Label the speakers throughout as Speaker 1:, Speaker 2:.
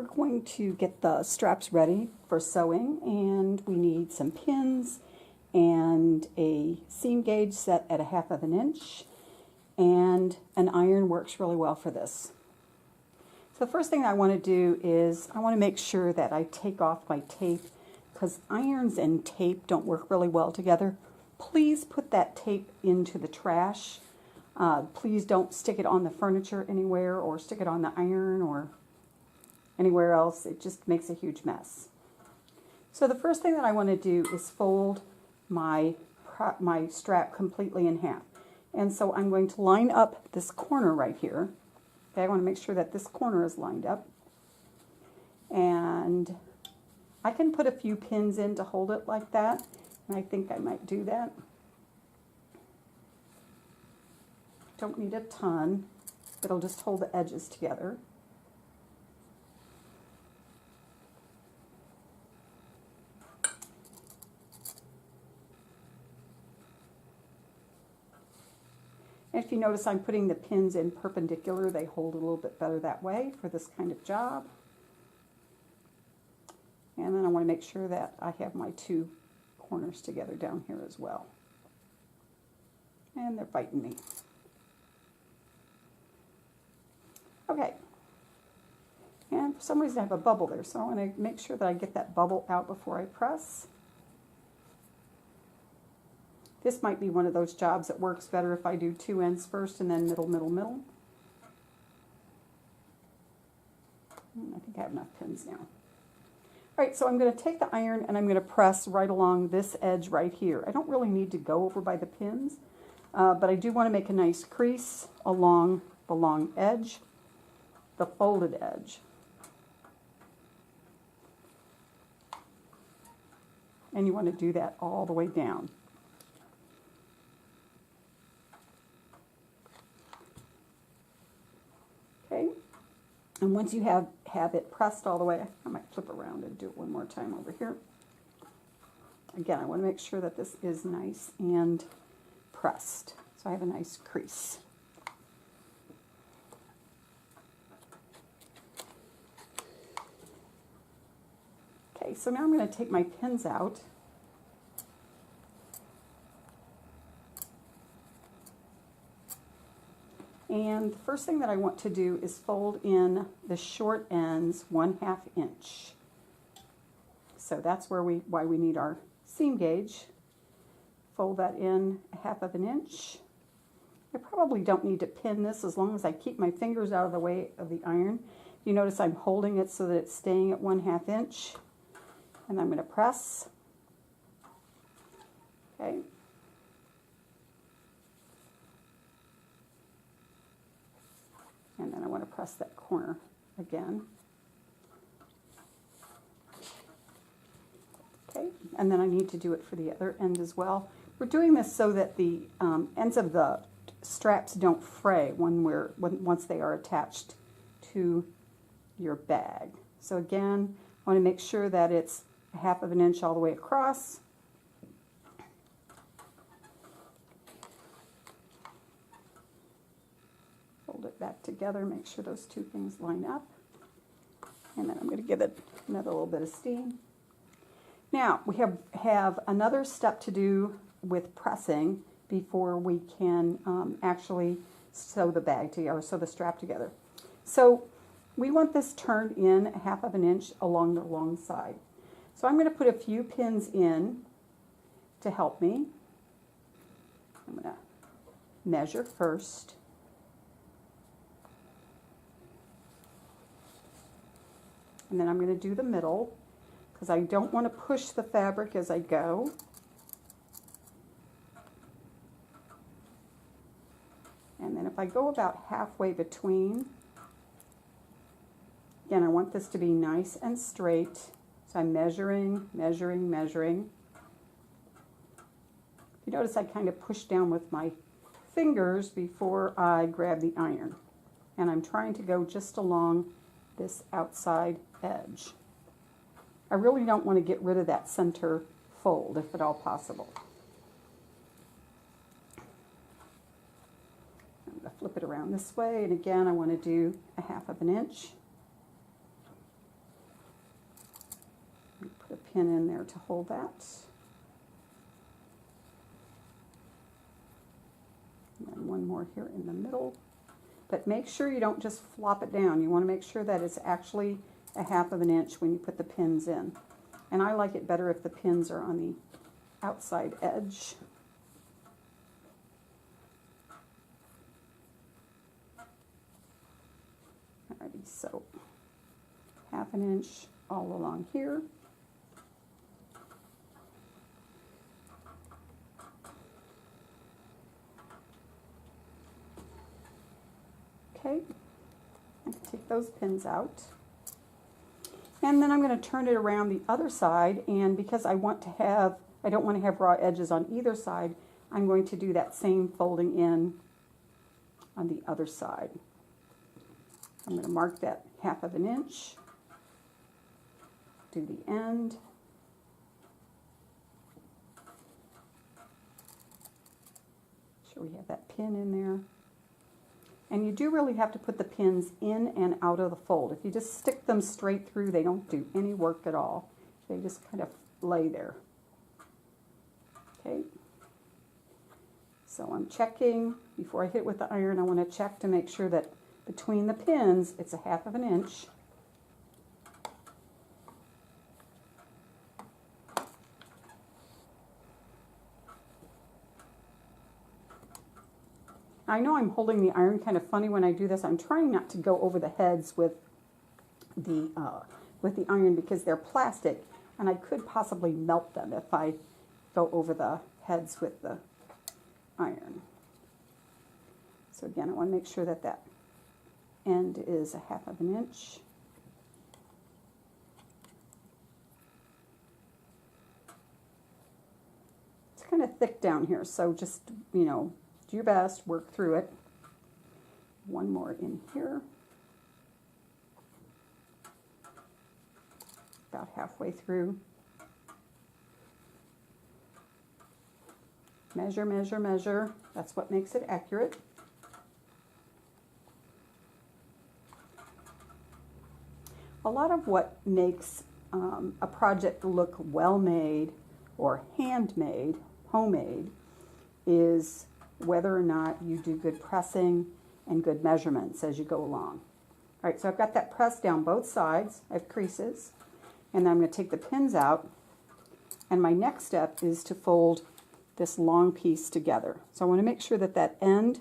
Speaker 1: we're going to get the straps ready for sewing, and we need some pins and a seam gauge set at 1/2 inch, and an iron works really well for this. So the first thing I want to do is I want to make sure that I take off my tape, because irons and tape don't work really well together. Please put that tape into the trash. Please don't stick it on the furniture anywhere or stick it on the iron or anywhere else. It just makes a huge mess. So the first thing that I want to do is fold my strap completely in half. And so I'm going to line up this corner right here. Okay, I want to make sure that this corner is lined up. And I can put a few pins in to hold it like that. And I think I might do that. Don't need a ton. It'll just hold the edges together. And if you notice, I'm putting the pins in perpendicular. They hold a little bit better that way for this kind of job. And then I want to make sure that I have my two corners together down here as well. And they're fighting me. Okay. And for some reason I have a bubble there, so I want to make sure that I get that bubble out before I press. This might be one of those jobs that works better if I do two ends first and then middle, middle, middle. I think I have enough pins now. All right, so I'm going to take the iron and I'm going to press right along this edge right here. I don't really need to go over by the pins, but I do want to make a nice crease along the long edge, the folded edge. And you want to do that all the way down. Okay, and once you have it pressed all the way, I might flip around and do it one more time over here. Again, I want to make sure that this is nice and pressed, so I have a nice crease. Okay, so now I'm going to take my pins out. And the first thing that I want to do is fold in the short ends 1/2 inch. So that's why we need our seam gauge. Fold that in 1/2 inch. I probably don't need to pin this as long as I keep my fingers out of the way of the iron. You notice I'm holding it so that it's staying at 1/2 inch. And I'm going to press. Okay. And then I want to press that corner again. Okay, and then I need to do it for the other end as well. We're doing this so that the ends of the straps don't fray once they are attached to your bag. So again, I want to make sure that it's 1/2 inch all the way across. Fold it back together, make sure those two things line up. And then I'm going to give it another little bit of steam. Now, we have another step to do with pressing before we can actually sew the bag together, or sew the strap together. So we want this turned in 1/2 inch along the long side. So I'm going to put a few pins in to help me. I'm going to measure first. And then I'm going to do the middle, because I don't want to push the fabric as I go. And then if I go about halfway between, again, I want this to be nice and straight. So I'm measuring, measuring, measuring. You notice I kind of push down with my fingers before I grab the iron. And I'm trying to go just along this outside edge. I really don't want to get rid of that center fold if at all possible. I'm going to flip it around this way, and again I want to do 1/2 inch. pin in there to hold that. And then one more here in the middle. But make sure you don't just flop it down. You want to make sure that it's actually a 1/2 inch when you put the pins in. And I like it better if the pins are on the outside edge. Alrighty, so 1/2 inch all along here. Okay, I can take those pins out. And then I'm going to turn it around the other side, and because I don't want to have raw edges on either side, I'm going to do that same folding in on the other side. I'm going to mark that 1/2 inch, do the end, make sure we have that pin in there. And you do really have to put the pins in and out of the fold. If you just stick them straight through, they don't do any work at all. They just kind of lay there. Okay. So I'm checking, before I hit with the iron, I want to check to make sure that between the pins, it's a 1/2 inch. I know I'm holding the iron kind of funny when I do this. I'm trying not to go over the heads with the iron because they're plastic, and I could possibly melt them if I go over the heads with the iron. So again, I want to make sure that that end is a 1/2 inch. It's kind of thick down here, so just, you know, do your best, work through it. One more in here. About halfway through. Measure, measure, measure. That's what makes it accurate. A lot of what makes a project look well made or handmade, homemade, is whether or not you do good pressing and good measurements as you go along. All right, so I've got that pressed down both sides. I have creases. And then I'm going to take the pins out. And my next step is to fold this long piece together. So I want to make sure that that end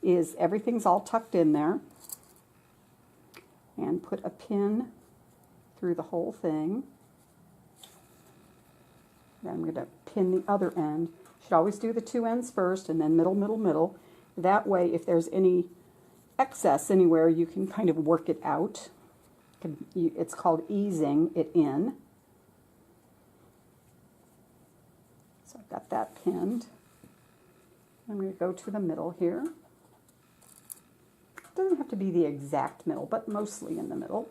Speaker 1: is, everything's all tucked in there. And put a pin through the whole thing. Then I'm going to pin the other end. Should always do the two ends first and then middle, middle, middle. That way, if there's any excess anywhere, you can kind of work it out. It's called easing it in. So I've got that pinned. I'm going to go to the middle here. It doesn't have to be the exact middle, but mostly in the middle.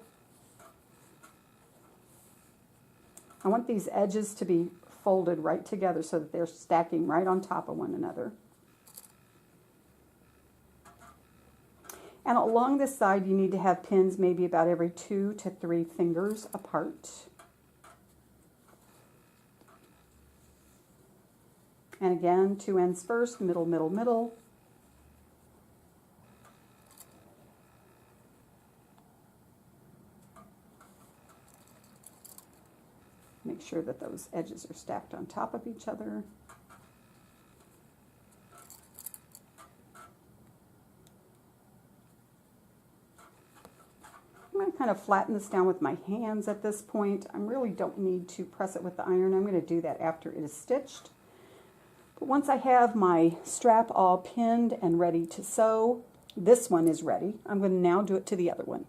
Speaker 1: I want these edges to be folded right together so that they're stacking right on top of one another. And along this side, you need to have pins maybe about every 2 to 3 fingers apart. And again, two ends first, middle, middle, middle. Make sure that those edges are stacked on top of each other. I'm going to kind of flatten this down with my hands at this point. I really don't need to press it with the iron. I'm going to do that after it is stitched. But once I have my strap all pinned and ready to sew, this one is ready. I'm going to now do it to the other one.